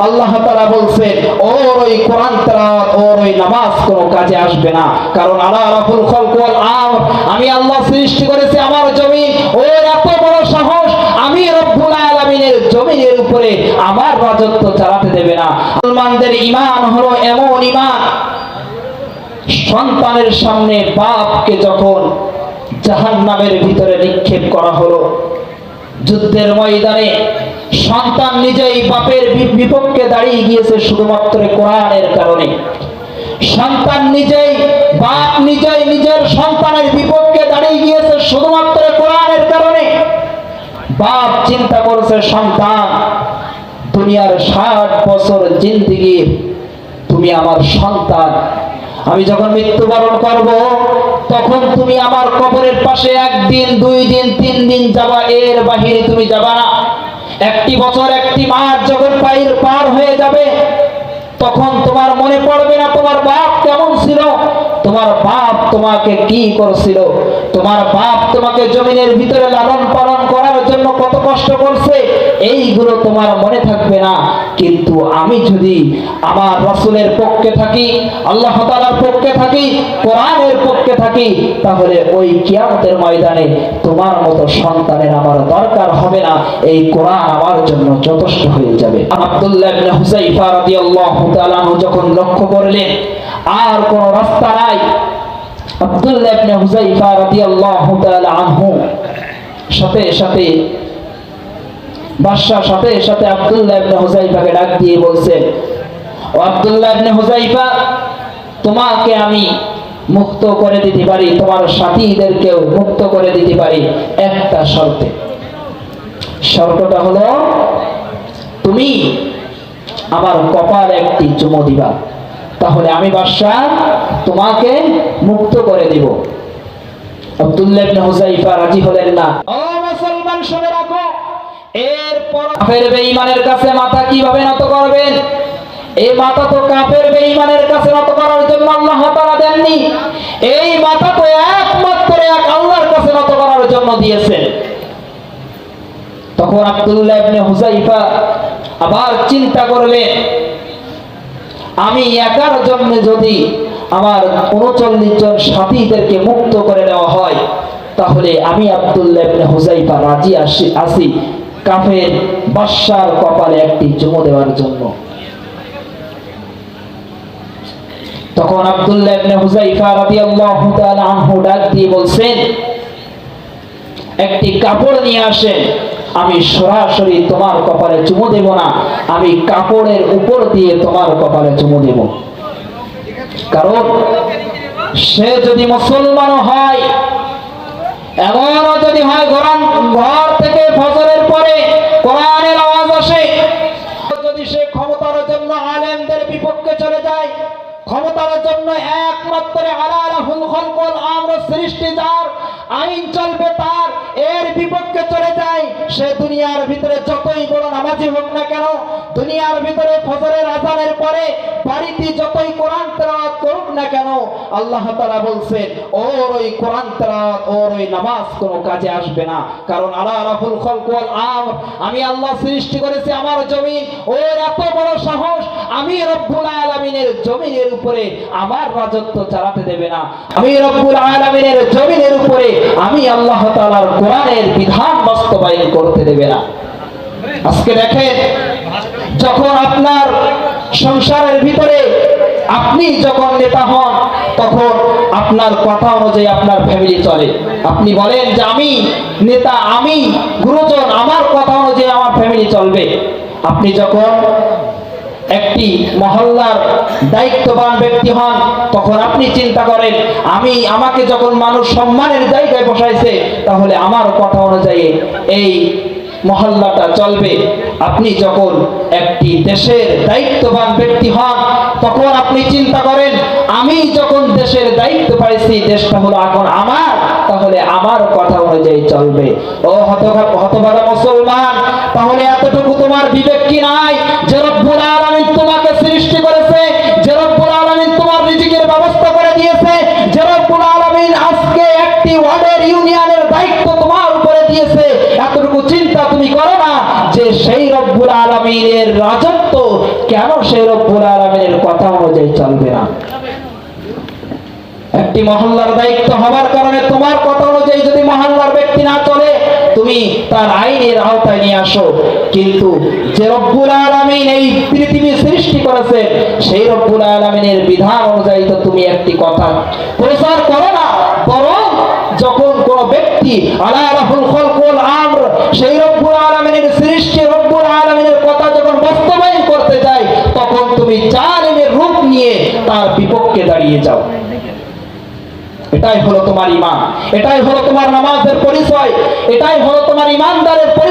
আল্লাহ তাআলা বলছেন ওর ওই কোরআন তেলাওয়াত ওর ওই নামাজ কোনো কাজে আসবে না। কারণ আলা রাফুল খালক ওয়াল আমর, আমি আল্লাহ সৃষ্টি করেছি আমার জমিন, ওর এত বড় সাহস আমি রব্বুল আলামিনের জমিনের উপরে আমার রাজত্ব চালাতে দেবে না। মুসলমানদের ঈমান হলো এমন ঈমান, সন্তানের সামনে বাপকে যখন জাহান্নামের ভিতরে নিক্ষেপ করা হলো, যুদ্ধের ময়দানে সন্তান নিজেই বাপের বিপক্ষে দাঁড়িয়ে গিয়েছে শুধুমাত্র কোরআনের কারণে। সন্তান নিজেই, বাপ নিজেই নিজের সন্তানের বিপক্ষে দাঁড়িয়ে গিয়েছে শুধুমাত্র কোরআনের কারণে। বাপ চিন্তা করছে সন্তান দুনিয়ার 60 বছর জিন্দেগি তুমি আমার সন্তান, আমি যখন মৃত্যুবরণ করব তখন তুমি আমার কবরের পাশে 1 দিন 2 দিন 3 দিন যাবা, এর বাহিরে তুমি যাবা না। 1 বছর 1 মাস যখন পার হয়ে যাবে তখন তোমার মনে পড়বে না তোমার বাপ কেমন ছিল, তোমার বাপ তোমাকে কি করছিল, তোমার বাপ তোমাকে জমিনের ভিতরে লালন পালন করার জন্য কত কষ্ট করছে, এইগুলো তোমার মনে থাকবে না। কিন্তু আমি যদি আমার রাসূলের পক্ষে থাকি, আল্লাহ তাআলার পক্ষে থাকি, কোরআনের পক্ষে থাকি, তাহলে ওই কিয়ামতের ময়দানে তোমার মতো সন্তানের আমার দরকার হবে না, এই কোরআন আমার জন্য যথেষ্ট হয়ে যাবে। আব্দুল্লাহ ইবনে হুযায়ফা রাদিয়াল্লাহু তাআলা যখন লক্ষ্য করলেন আর কোন রাস্তা নাই, আব্দুল্লাহ ইবনে হুযায়ফা রাদিয়াল্লাহু তাআলা আনহু সাথে সাথে বাদশার সাথে সাথে আব্দুল্লাহ ইবনে হুযায়ফাকে ডাক দিয়ে বলছেন, ও আব্দুল্লাহ ইবনে হুযায়ফা, তোমাকে আমি মুক্ত করে দিতে পারি, তোমার সাথীদেরকেও মুক্ত করে দিতে পারি একটা শর্তে। শর্তটা হলো তুমি আমার কপালে একটি চুমু দিবা, তাহলে আমি বাদশা তোমাকে মুক্ত করে দিব। আব্দুল্লাহ ইবনে হুযায়ফা রাজি হলেন না। ও মুসলমান শুনে রাখো, এরপর কাফের বেঈমানের কাছে মাথা কিভাবে নত করবেন? এই মাথা তো কাফের বেঈমানের কাছে নত করার জন্য আল্লাহ তাআলা দেননি, এই মাথা তো একমাত্র এক আল্লাহর কাছে নত করার জন্য দিয়েছেন। তখন আব্দুল্লাহ ইবনে হুযায়ফা আবার চিন্তা করলেন, আমি একার জন্য যদি আমার 39 জন সাথীদেরকে মুক্ত করে দেওয়া হয়, তাহলে আমি আব্দুল্লাহ ইবনে হুযায়ফা রাজি আছি কাফের বাদশার কপালে একটি চুমু দেওয়ার জন্য। তখন আব্দুল্লাহ ইবনে হুযায়ফা রাদিয়াল্লাহু তাআলা আনহু ডাক দিয়ে বলছেন, একটি কাপড় নিয়ে আসেন, আমি সরাসরি তোমার কপালে চুমু দেব না, আমি কাপড়ের উপর দিয়ে তোমার কপালে চুমু দেব। কারণ সে যদি মুসলমান হয়, এমনও যদি হয় ঘর থেকে ফজরের পরে কোরআনের আওয়াজ আসে, যদি সে ক্ষমতার জন্য আলেমদের বিপক্ষে চলে যায়, ক্ষমতার জন্য একমাত্র আলা রাফুল খালক ওয়াল আমর সৃষ্টি যার, আইন চলবে তার, এর বিপক্ষে চলে যায়, সে দুনিয়ার ভিতরে যতই বড় নামাজি হোক না কেন, দুনিয়ার ভিতরে ফজরের আযানের পরে বাড়িতে যতই কোরআন তেলাওয়াত করুক না কেন, আল্লাহ তাআলা বলছেন ওর ওই কোরআন তেলাওয়াত ওর ওই নামাজ কোনো কাজে আসবে না। কারণ আলা রাফুল খালক ওয়াল আমর, আমি আল্লাহ সৃষ্টি করেছি আমার জমিন, ওর এত বড় সাহস আমি রব্বুল আলামিনের জমিনের উপরে আমার রাজত্ব চালাতে দেবে না, আমি রব্বুল আলামিনের জমিনের উপরে আমি আল্লাহ তাআলার কোরআনের বিধান বাস্তবায়ন করতে দেবে না। আজকে দেখেন, যখন আপনার সংসারের ভিতরে আপনি যখন নেতা হন, তখন আপনার কথা অনুযায়ী আপনার ফ্যামিলি চলে। আপনি বলেন যে আমি নেতা, আমি গুরুজন, আমার কথা অনুযায়ী আমার ফ্যামিলি চলবে। আপনি যখন একটি মহল্লার দায়িত্ববান ব্যক্তি হন, তখন আপনি চিন্তা করেন আমাকে যখন মানুষ সম্মানের জায়গায় বসাইছে, তাহলে আমার কথা অনুযায়ী এই মহল্লাটা চলবে। আপনি যখন একটি দেশের দায়িত্ববান ব্যক্তি হন, তখন আপনি চিন্তা করেন আমি যখন দেশের দায়িত্ব পাইছি, দেশটা হলো এখন আমার, তাহলে আমার কথা অনুযায়ী চলবে। ও হতভাগা মুসলমান, তাহলে এতটুকু তোমার বিবেক কি নাই যে রব্বুল আলামিন তোমাকে সৃষ্টি করেছে, যে রব্বুল আলামিন তোমার রিজিকের ব্যবস্থা করে দিয়েছে, যে রব্বুল আলামিন আজকে একটি ওয়ার্ডের ইউনিয়নের দায়িত্ব তোমার উপরে দিয়েছে, এতটুকু চিন্তা তুমি করো না যে সেই রব্বুল আলামিনের রাজত্ব কেন সেই রব্বুল আলামিনের কথা অনুযায়ী চলবে না? একটি মহল্লার দায়িত্ব হবার কারণে তোমার কথা অনুযায়ী যদি মহল্লার ব্যক্তি না চলে, তুমি তার আইনের আওতায় নিয়ে আসো। কিন্তু যে রব্বুল আলামিন এই পৃথিবী সৃষ্টি করেছে, সেই রব্বুল আলামিনের বিধান অনুযায়ী তো তুমি একটি কথা প্রচার করো না, বরং যখন কোন ব্যক্তি আলা রাহুল খলকুল আমর, সেই রব্বুল আলামিনের সৃষ্টি রব্বুল আলামিনের কথা যখন বাস্তবায়ন করতে যায়, তখন তুমি জালিমের রূপ নিয়ে তার বিপক্ষে দাঁড়িয়ে যাও। এটাই হলো তোমার ঈমান, এটাই হলো তোমার নামাজের পরিচয়, এটাই হলো তোমার ঈমানদারের পরিচয়।